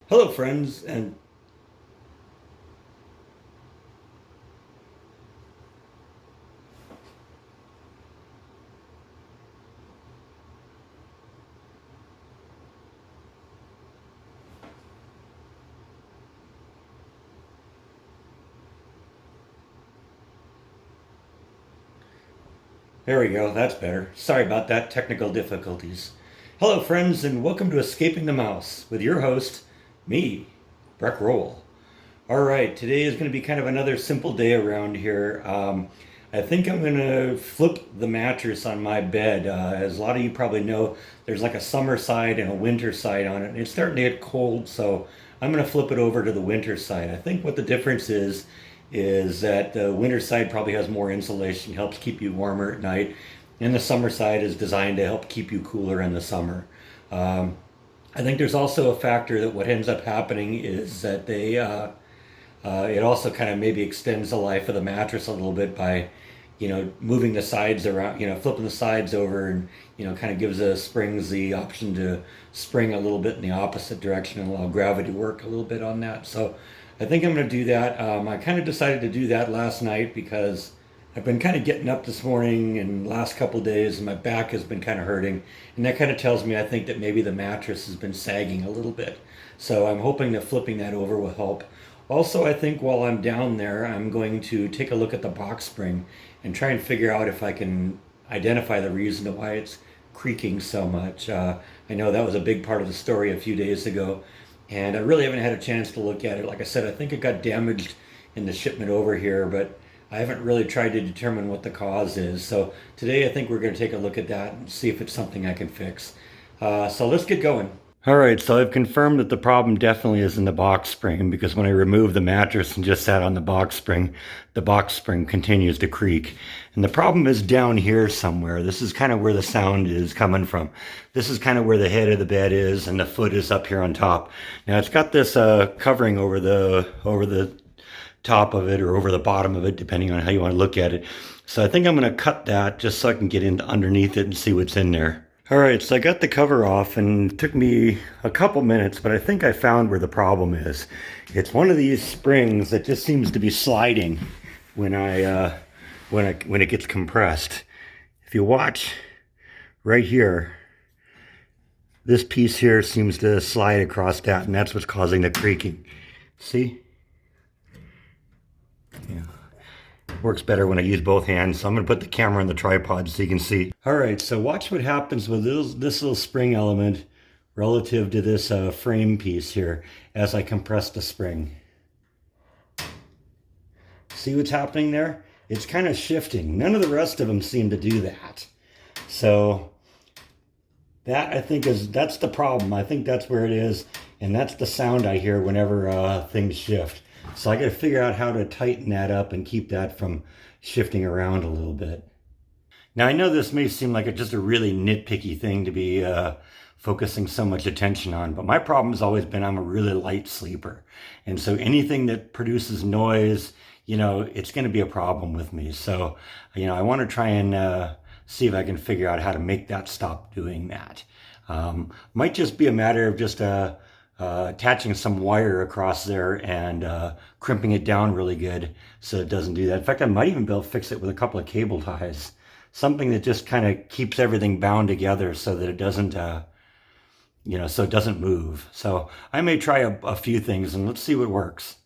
Hello, friends, and there we go. That's better. Sorry about that, technical difficulties. Hello, friends, and welcome to Escaping the Mouse with your host, me, Breck Roll. All right, today is going to be kind of another simple day around here. I think I'm going to flip the mattress on my bed. As a lot of you probably know, there's like a summer side and a winter side on it, and it's starting to get cold, so I'm going to flip it over to the winter side. I think what the difference is that the winter side probably has more insulation, helps keep you warmer at night, and the summer side is designed to help keep you cooler in the summer. Um, I think there's also a factor that what ends up happening is that it also kind of maybe extends the life of the mattress a little bit by, moving the sides around, flipping the sides over, and kind of gives the springs the option to spring a little bit in the opposite direction and allow gravity to work a little bit on that. So I think I'm going to do that. I kind of decided to do that last night because I've been kind of getting up this morning and last couple of days, and my back has been kind of hurting, and that kind of tells me I think that maybe the mattress has been sagging a little bit. So I'm hoping that flipping that over will help. Also, I think while I'm down there, I'm going to take a look at the box spring and try and figure out if I can identify the reason why it's creaking so much. I know that was a big part of the story a few days ago, and I really haven't had a chance to look at it. Like I said, I think it got damaged in the shipment over here, but I haven't really tried to determine what the cause is. So today, I think we're going to take a look at that and see if it's something I can fix. So let's get going. All right, so I've confirmed that the problem definitely is in the box spring because when I remove the mattress and just sat on the box spring continues to creak. And the problem is down here somewhere. This is kind of where the sound is coming from. This is kind of where the head of the bed is and the foot is up here on top. Now it's got this covering over the top of it or over the bottom of it, depending on how you want to look at it. So I think I'm going to cut that just so I can get into underneath it and see what's in there. All right, so I got the cover off and it took me a couple minutes, but I think I found where the problem is. It's one of these springs that just seems to be sliding when when it gets compressed. If you watch right here, this piece here seems to slide across that, and that's what's causing the creaking. See? Yeah. Works better when I use both hands. So I'm going to put the camera on the tripod so you can see. All right, so watch what happens with this little spring element relative to this frame piece here as I compress the spring. See what's happening there? It's kind of shifting. None of the rest of them seem to do that. So that I think that's the problem. I think that's where it is, and that's the sound I hear whenever things shift. So I got to figure out how to tighten that up and keep that from shifting around a little bit. Now I know this may seem like just a really nitpicky thing to be focusing so much attention on, but my problem has always been I'm a really light sleeper. And so anything that produces noise, it's going to be a problem with me. So, I want to try and see if I can figure out how to make that stop doing that. Might just be a matter of just attaching some wire across there and crimping it down really good so it doesn't do that. In fact, I might even be able to fix it with a couple of cable ties. Something that just kind of keeps everything bound together so that it doesn't, so it doesn't move. So I may try a few things and let's see what works.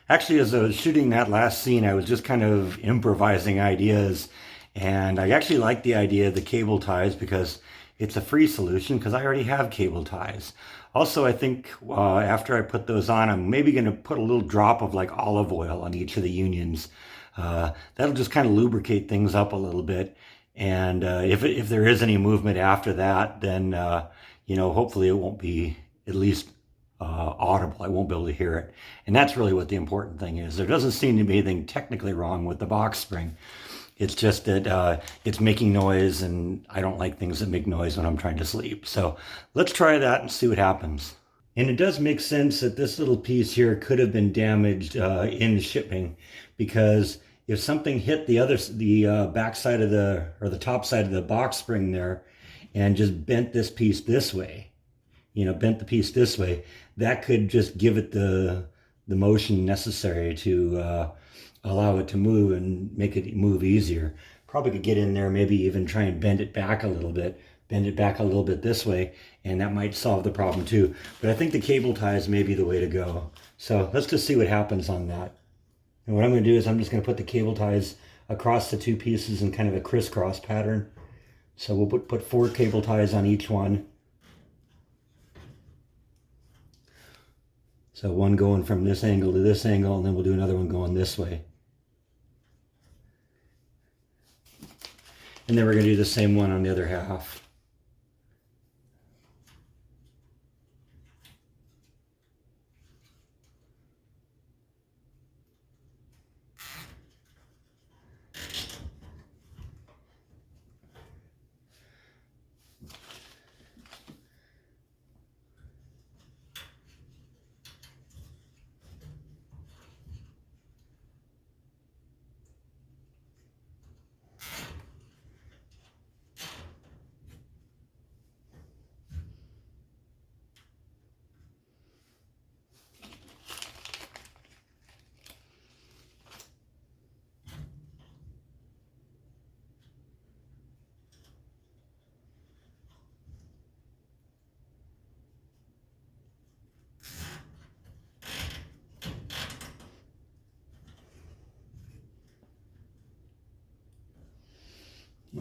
Actually, as I was shooting that last scene, I was just kind of improvising ideas. And I actually like the idea of the cable ties because it's a free solution because I already have cable ties. Also, I think after I put those on, I'm maybe going to put a little drop of like olive oil on each of the unions. That'll just kind of lubricate things up a little bit. And if there is any movement after that, then, hopefully it won't be at least audible. I won't be able to hear it. And that's really what the important thing is. There doesn't seem to be anything technically wrong with the box spring. It's just that it's making noise, and I don't like things that make noise when I'm trying to sleep. So let's try that and see what happens. And it does make sense that this little piece here could have been damaged in shipping, because if something hit the back side of the top side of the box spring there and just bent this piece this way, bent the piece this way, that could just give it the motion necessary to allow it to move and make it move easier. Probably could get in there, maybe even try and bend it back a little bit, this way, and that might solve the problem too. But I think the cable ties may be the way to go. So let's just see what happens on that. And what I'm going to do is I'm just going to put the cable ties across the two pieces in kind of a crisscross pattern. So we'll put 4 cable ties on each one. So one going from this angle to this angle, and then we'll do another one going this way. And then we're going to do the same one on the other half.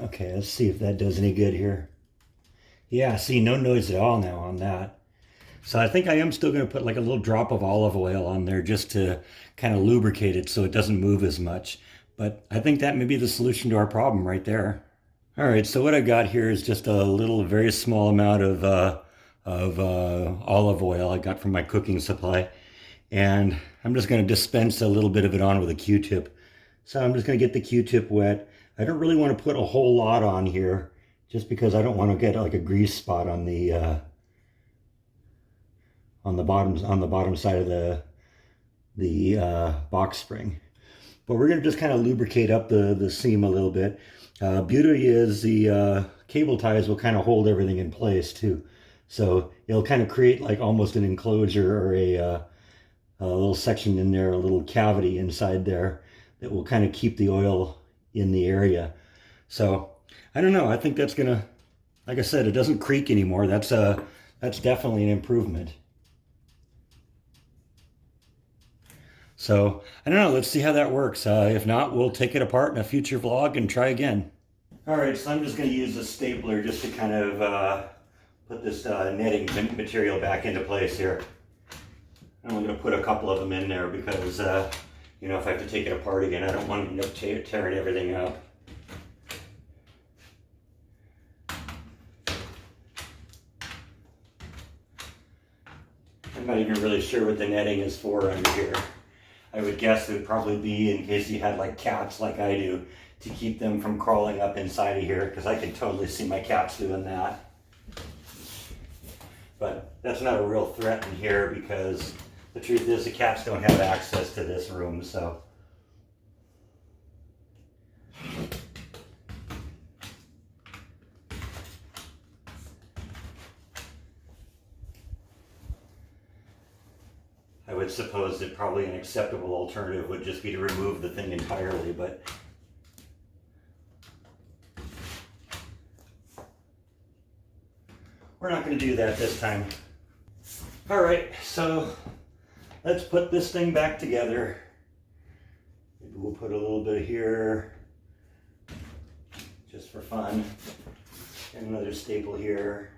Okay, let's see if that does any good here. Yeah, see, no noise at all now on that. So I think I am still going to put like a little drop of olive oil on there just to kind of lubricate it so it doesn't move as much. But I think that may be the solution to our problem right there. All right, so what I got here is just a little, very small amount of olive oil I got from my cooking supply. And I'm just going to dispense a little bit of it on with a Q-tip. So I'm just going to get the Q-tip wet. I don't really want to put a whole lot on here just because I don't want to get like a grease spot on the bottom side of the box spring. But we're going to just kind of lubricate up the seam a little bit. Beauty is the cable ties will kind of hold everything in place too. So it'll kind of create like almost an enclosure or a little section in there, a little cavity inside there that will kind of keep the oil in the area. So I don't know, I think that's gonna, like I said, it doesn't creak anymore. That's definitely an improvement. So I don't know, let's see how that works. If not, we'll take it apart in a future vlog and try again. All right, so I'm just going to use a stapler just to kind of put this netting material back into place here. I'm going to put a couple of them in there because you know, if I have to take it apart again, I don't want to end up tearing everything up. I'm not even really sure what the netting is for under here. I would guess it would probably be in case you had like cats like I do, to keep them from crawling up inside of here, because I can totally see my cats doing that. But that's not a real threat in here because the truth is the cats don't have access to this room, so. I would suppose that probably an acceptable alternative would just be to remove the thing entirely, but we're not going to do that this time. All right, so let's put this thing back together. Maybe we'll put a little bit here just for fun. And another staple here.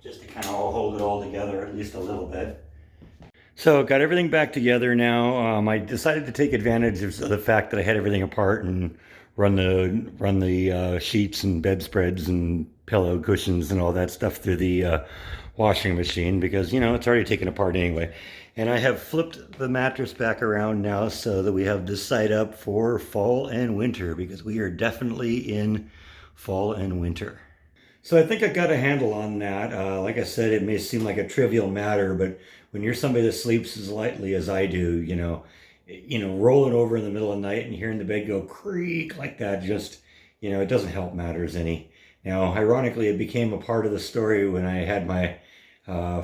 Just to kind of hold it all together at least a little bit. So got everything back together now. I decided to take advantage of the fact that I had everything apart and run the sheets and bedspreads and pillow cushions and all that stuff through the washing machine because, you know, it's already taken apart anyway. And I have flipped the mattress back around now so that we have this side up for fall and winter because we are definitely in fall and winter. So I think I got a handle on that. Like I said, it may seem like a trivial matter, but when you're somebody that sleeps as lightly as I do, you know, rolling over in the middle of the night and hearing the bed go creak like that, just, you know, it doesn't help matters any. Now, ironically, it became a part of the story when I had my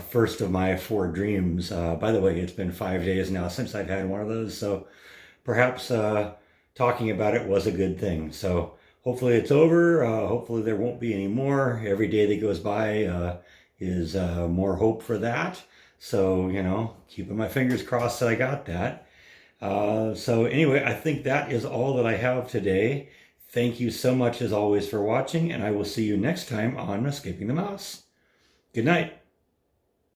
first of my 4 dreams. By the way, it's been 5 days now since I've had one of those, so perhaps talking about it was a good thing. So hopefully it's over. Hopefully there won't be any more. Every day that goes by is more hope for that. So, keeping my fingers crossed that I got that. So anyway, I think that is all that I have today. Thank you so much as always for watching, and I will see you next time on Escaping the Mouse. Good night.